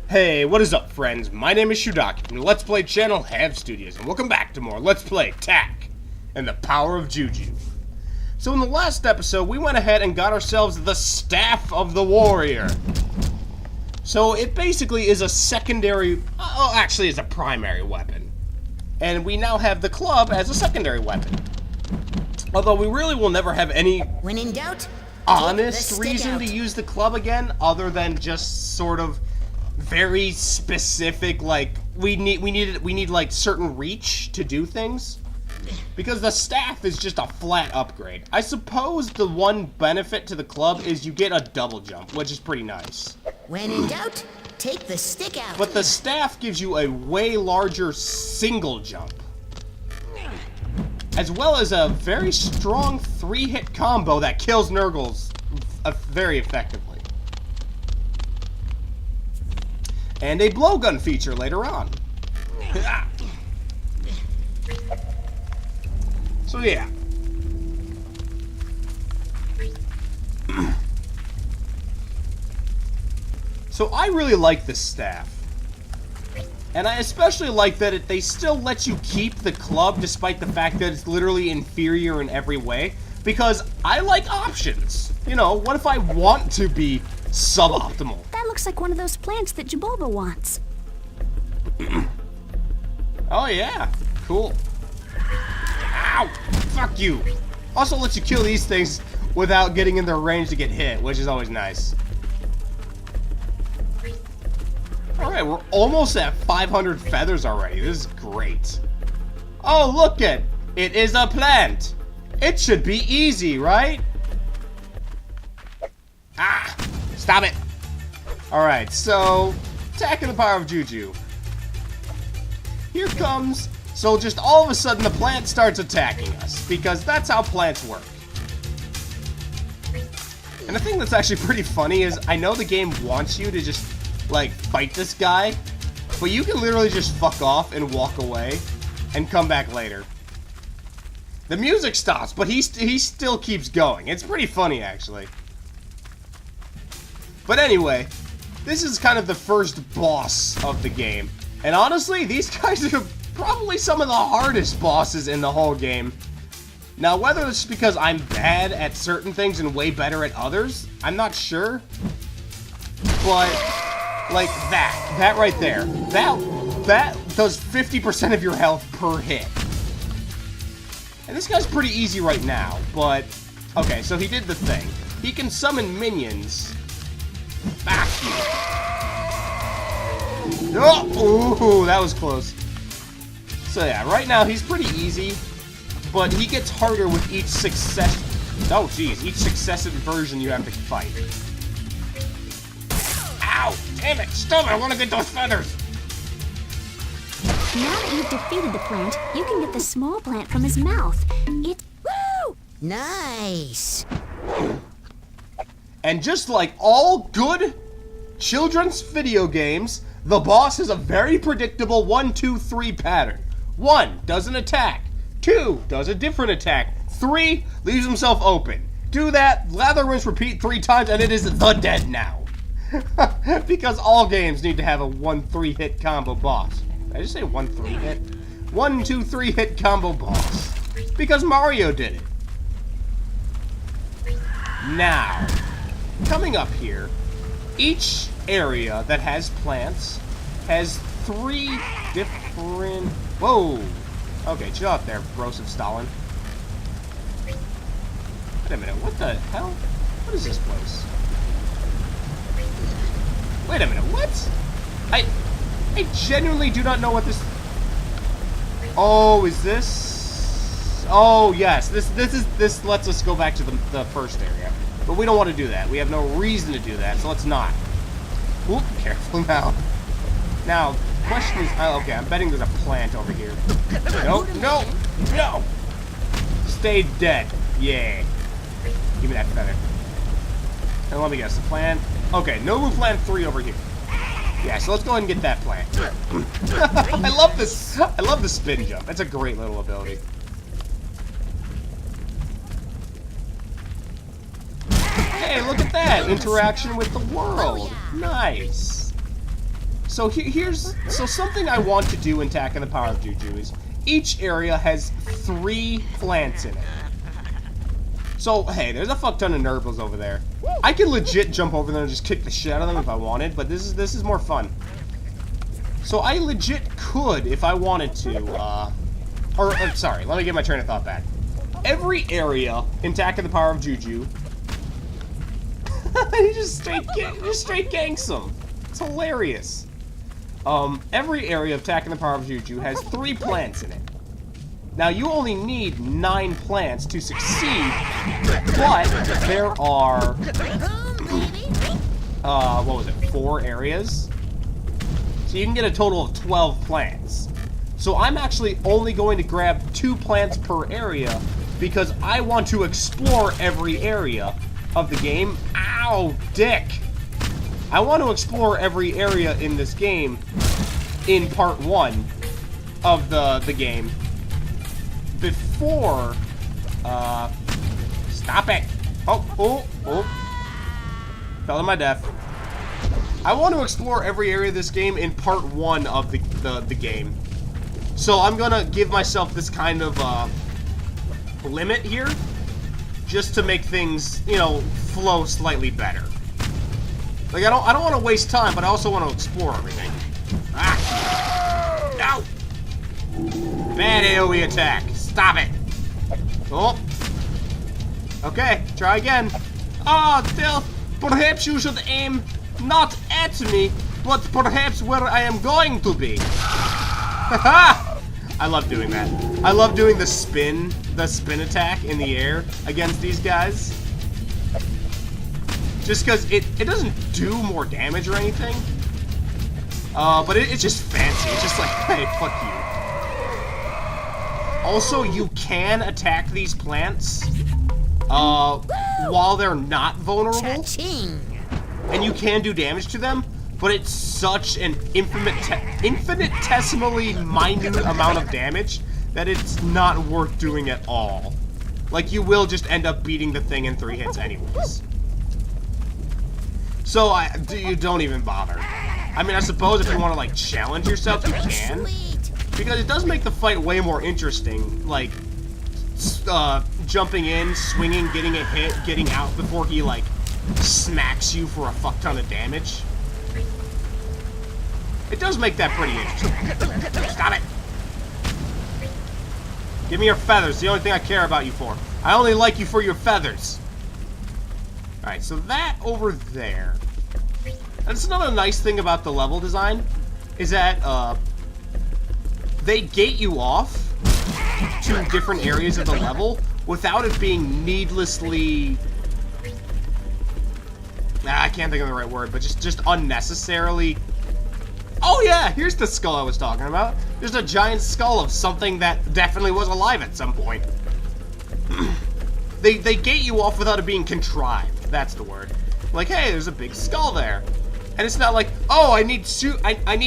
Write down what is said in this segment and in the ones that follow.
Hey, what is up, friends? My name is Shudaki from the Let's Play channel HalvedStudios, and welcome back to more Let's Play Tak and the Power of Juju. So in the last episode, we went ahead and got ourselves the Staff of the Warrior. So it basically is a secondary, actually it's a primary weapon. And we now have the club as a secondary weapon. Although we really will never have any when in doubt, honest reason to use the club again, other than just sort of very specific, like we need like certain reach to do things, because the staff is just a flat upgrade. I suppose the one benefit to the club is you get a double jump, which is pretty nice. When in doubt, take the stick out. But the staff gives you a way larger single jump, as well as a very strong 3-hit combo that kills Nurgles very effectively. And a blowgun feature later on. So yeah. So I really like this staff. And I especially like that they still let you keep the club despite the fact that it's literally inferior in every way. Because I like options. You know, what if I want to be suboptimal? That looks like one of those plants that Jabulba wants. Oh yeah, cool. Ow! Fuck you! Also lets you kill these things without getting in their range to get hit, which is always nice. Alright, we're almost at 500 feathers already. This is great. Oh, look it! It is a plant! It should be easy, right? Ah! Stop it! Alright, so Tak and the Power of Juju. Here comes. So just all of a sudden the plant starts attacking us, because that's how plants work. And the thing that's actually pretty funny is I know the game wants you to just like fight this guy, but you can literally just fuck off and walk away and come back later. The music stops, but he still keeps going. It's pretty funny, actually. But anyway, this is kind of the first boss of the game. And honestly, these guys are probably some of the hardest bosses in the whole game. Now, whether it's because I'm bad at certain things and way better at others, I'm not sure. But, like that right there, that does 50% of your health per hit. And this guy's pretty easy right now, but, okay, so he did the thing. He can summon minions. Back you. Oh, ooh, that was close. So yeah, right now he's pretty easy, but he gets harder with each each successive version you have to fight. Ow! Damn it! Stop it! I want to get those feathers! Now that you've defeated the plant, you can get the small plant from his mouth. Woo! Nice! And just like all good children's video games, the boss is a very predictable 1-2-3 pattern. 1 does an attack. 2 does a different attack. 3 leaves himself open. Do that, lather, rinse, repeat 3 times, and it is the dead now. Because all games need to have a 1-3 hit combo boss. Did I just say 1-3 hit? 1-2-3 hit combo boss. Because Mario did it. Now, coming up here, each area that has plants has 3 different... Whoa! Okay, chill out there, Broseph Stalin. Wait a minute, what the hell? What is this place? Wait a minute, what? I genuinely do not know what this... Oh, is this... Oh, yes, this lets us go back to the first area. But we don't want to do that. We have no reason to do that, so let's not. Oop, careful now. Now, question is... okay, I'm betting there's a plant over here. Nope, no, no! Stay dead. Yeah. Give me that feather. And let me guess, the plant... Okay, no plant 3 over here. Yeah, so let's go ahead and get that plant. I love this. I love the spin jump. That's a great little ability. Hey, look at that! Interaction with the world. Nice. So here's something I want to do in Attack and the Power of Juju is each area has 3 plants in it. So hey, there's a fuck ton of Nurgles over there. I could legit jump over there and just kick the shit out of them if I wanted, but this is more fun. So I legit could, if I wanted to, sorry, let me get my train of thought back. Every area in Attack and the Power of Juju, he just straight ganks them. It's hilarious. Every area of Attack and the Power of Juju has 3 plants in it. Now, you only need 9 plants to succeed, but there are, what was it, 4 areas? So you can get a total of 12 plants. So I'm actually only going to grab 2 plants per area because I want to explore every area of the game. Ow, dick! I want to explore every area in this game in part 1 of the game before, stop it! Oh. Fell to my death. I want to explore every area of this game in part 1 of the game. So I'm gonna give myself this kind of, limit here, just to make things, you know, flow slightly better. Like, I don't want to waste time, but I also want to explore everything. Ah! No! Bad AoE attack. Stop it. Oh. Okay, try again. Ah, still. Perhaps you should aim not at me, but perhaps where I am going to be. Haha! I love doing that. I love doing the spin attack in the air against these guys. Just because it doesn't do more damage or anything. But it's just fancy. It's just like, hey, fuck you. Also, you can attack these plants while they're not vulnerable. Cha-ching. And you can do damage to them, but it's such an infinitesimally minute amount of damage that it's not worth doing at all. Like, you will just end up beating the thing in 3 hits anyways. So, you don't even bother. I mean, I suppose if you want to, like, challenge yourself, you can. Sweet. Because it does make the fight way more interesting. Like, jumping in, swinging, getting a hit, getting out before he, like, smacks you for a fuck ton of damage. It does make that pretty interesting. Stop it! Give me your feathers, the only thing I care about you for. I only like you for your feathers. Alright, so that over there. That's another nice thing about the level design, is that, they gate you off to different areas of the level without it being needlessly... I can't think of the right word, but just unnecessarily... Oh yeah, here's the skull I was talking about. There's a giant skull of something that definitely was alive at some point. They gate you off without it being contrived. That's the word. Like, hey, there's a big skull there. And it's not like, oh, I need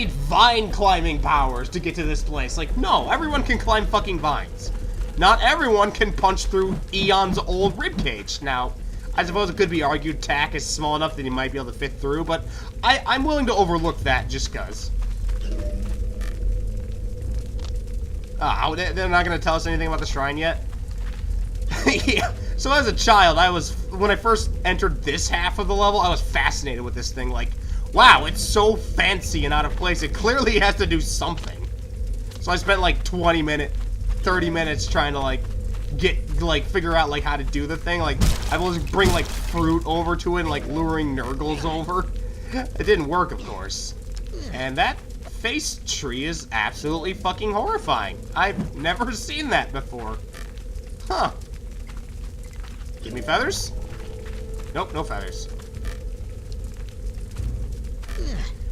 vine climbing powers to get to this place. Like, no, everyone can climb fucking vines. Not everyone can punch through Eon's old ribcage. Now, I suppose it could be argued Tack is small enough that he might be able to fit through, but I'm willing to overlook that just because. They're not going to tell us anything about the shrine yet? Yeah. So as a child, when I first entered this half of the level, I was fascinated with this thing. Like, wow, it's so fancy and out of place. It clearly has to do something. So I spent like 30 minutes trying to like figure out like how to do the thing. Like, I was bring like fruit over to it and like luring Nurgles over. It didn't work, of course. And that face tree is absolutely fucking horrifying. I've never seen that before. Huh. Give me feathers? Nope, no feathers.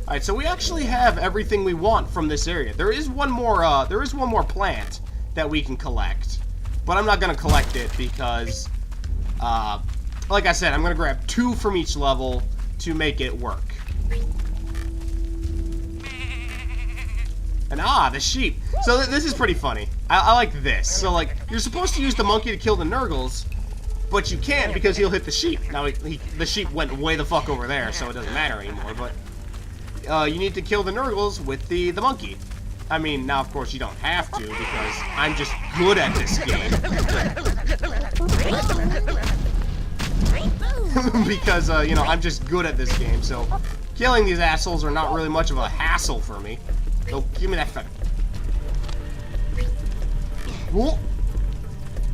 Alright, so we actually have everything we want from this area. There is one more plant that we can collect. But I'm not gonna collect it because, like I said, I'm gonna grab 2 from each level to make it work. And the sheep. So this is pretty funny. I like this. So like, you're supposed to use the monkey to kill the Nurgles, but you can't because he'll hit the sheep. Now the sheep went way the fuck over there, so it doesn't matter anymore. But you need to kill the Nurgles with the monkey. I mean, now of course you don't have to because I'm just good at this game. Because, you know, I'm just good at this game, so killing these assholes are not really much of a hassle for me. So, give me that feather. Whoa.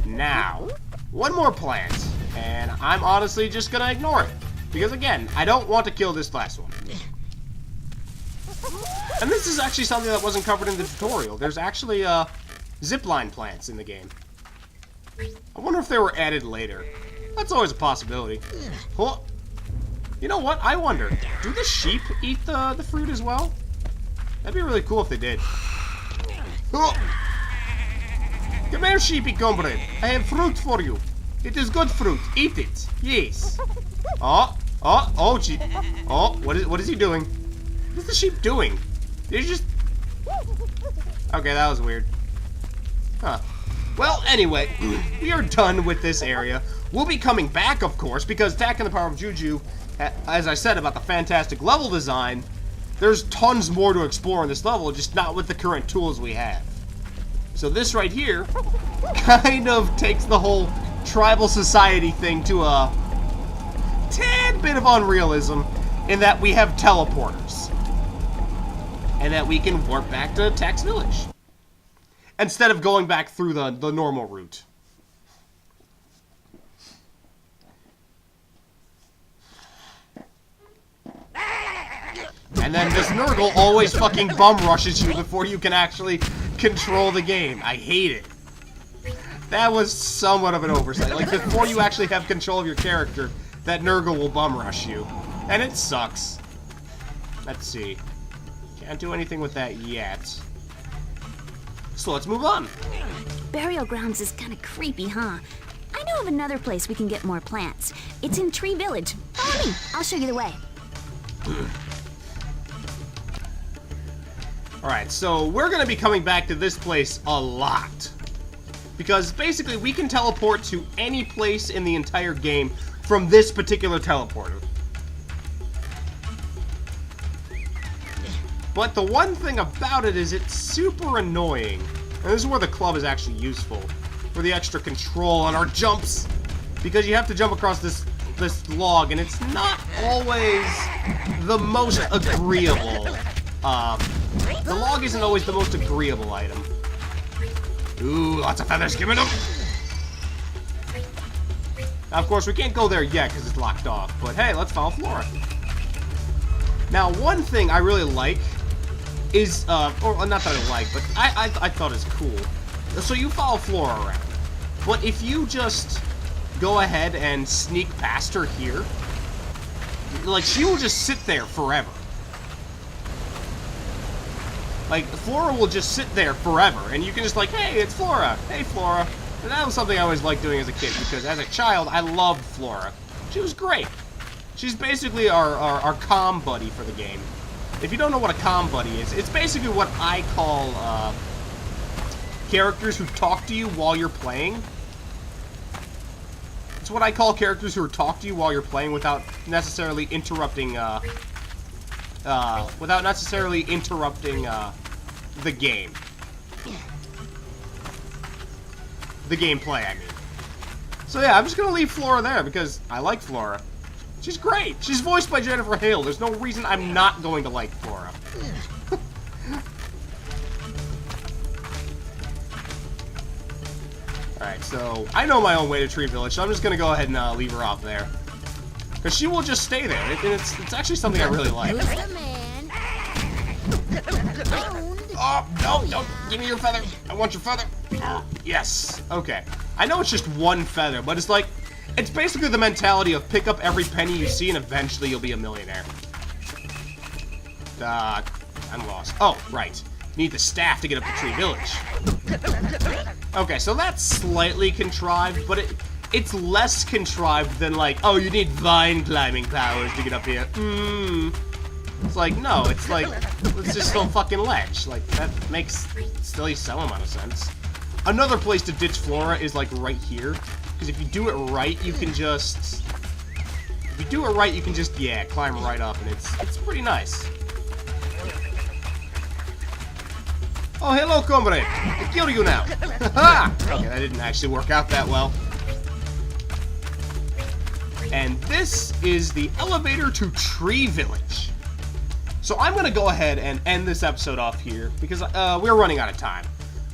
Now, one more plant, and I'm honestly just gonna ignore it. Because, again, I don't want to kill this last one. And this is actually something that wasn't covered in the tutorial. There's actually, zipline plants in the game. I wonder if they were added later. That's always a possibility. Oh. You know what? I wonder. Do the sheep eat the fruit as well? That'd be really cool if they did. Oh. Come here, sheepy comrade. I have fruit for you. It is good fruit. Eat it. Yes. Oh, sheep. Oh, what is he doing? What's the sheep doing? Did he just... Okay, that was weird. Huh. Well, anyway, we are done with this area. We'll be coming back, of course, because Attack and the Power of Juju, as I said about the fantastic level design, there's tons more to explore in this level, just not with the current tools we have. So this right here kind of takes the whole tribal society thing to a tad bit of unrealism in that we have teleporters. And that we can warp back to Tax Village. Instead of going back through the normal route. And then this Nurgle always fucking bum rushes you before you can actually control the game. I hate it. That was somewhat of an oversight. Like, before you actually have control of your character, that Nurgle will bum rush you. And it sucks. Let's see. Can't do anything with that yet. So let's move on. Burial grounds is kind of creepy, huh? I know of another place we can get more plants. It's in Tree Village. Follow me. I'll show you the way. Alright, so we're going to be coming back to this place a lot. Because basically we can teleport to any place in the entire game from this particular teleporter. But the one thing about it is it's super annoying. And this is where the club is actually useful. For the extra control on our jumps. Because you have to jump across this log, and it's not always the most agreeable. The log isn't always the most agreeable item. Ooh, lots of feathers, give me them! Now, of course, we can't go there yet because it's locked off. But hey, let's follow Flora. Now, one thing I really like is, or not that I like, but I thought it's cool. So you follow Flora around. But if you just go ahead and sneak past her here, like, she will just sit there forever. Like, Flora will just sit there forever, and you can just like, hey, it's Flora. Hey, Flora. And that was something I always liked doing as a kid, because as a child, I loved Flora. She was great. She's basically our comm buddy for the game. If you don't know what a comm buddy is, it's basically what I call characters who talk to you while you're playing. It's what I call characters who talk to you while you're playing without necessarily interrupting the game. The gameplay, I mean. So yeah, I'm just gonna leave Flora there because I like Flora. She's great. She's voiced by Jennifer Hale. There's no reason I'm not going to like Flora. Alright, so I know my own way to Tree Village, so I'm just gonna go ahead and leave her off there. Because she will just stay there. It's actually something I really like. Who's the man? Oh, no, don't give me your feather. I want your feather. Yes. Okay. I know it's just one feather, but it's like, it's basically the mentality of pick up every penny you see and eventually you'll be a millionaire. I'm lost. Oh, right. Need the staff to get up to Tree Village. Okay, so that's slightly contrived, but it's less contrived than like, oh, you need vine climbing powers to get up here. It's like, no, it's like, it's just some fucking ledge. Like, that makes still some amount of sense. Another place to ditch Flora is like right here. Because if you do it right, you can just... yeah, climb right up, and it's pretty nice. Oh, hello, comrade. I kill you now. Okay, that didn't actually work out that well. And this is the elevator to Tree Village. So I'm going to go ahead and end this episode off here because we're running out of time.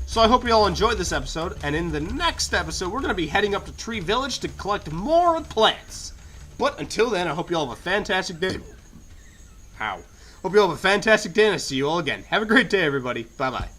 So I hope you all enjoyed this episode, and in the next episode, we're going to be heading up to Tree Village to collect more plants. But until then, I hope you all have a fantastic day. Hope you all have a fantastic day, and I'll see you all again. Have a great day, everybody. Bye-bye.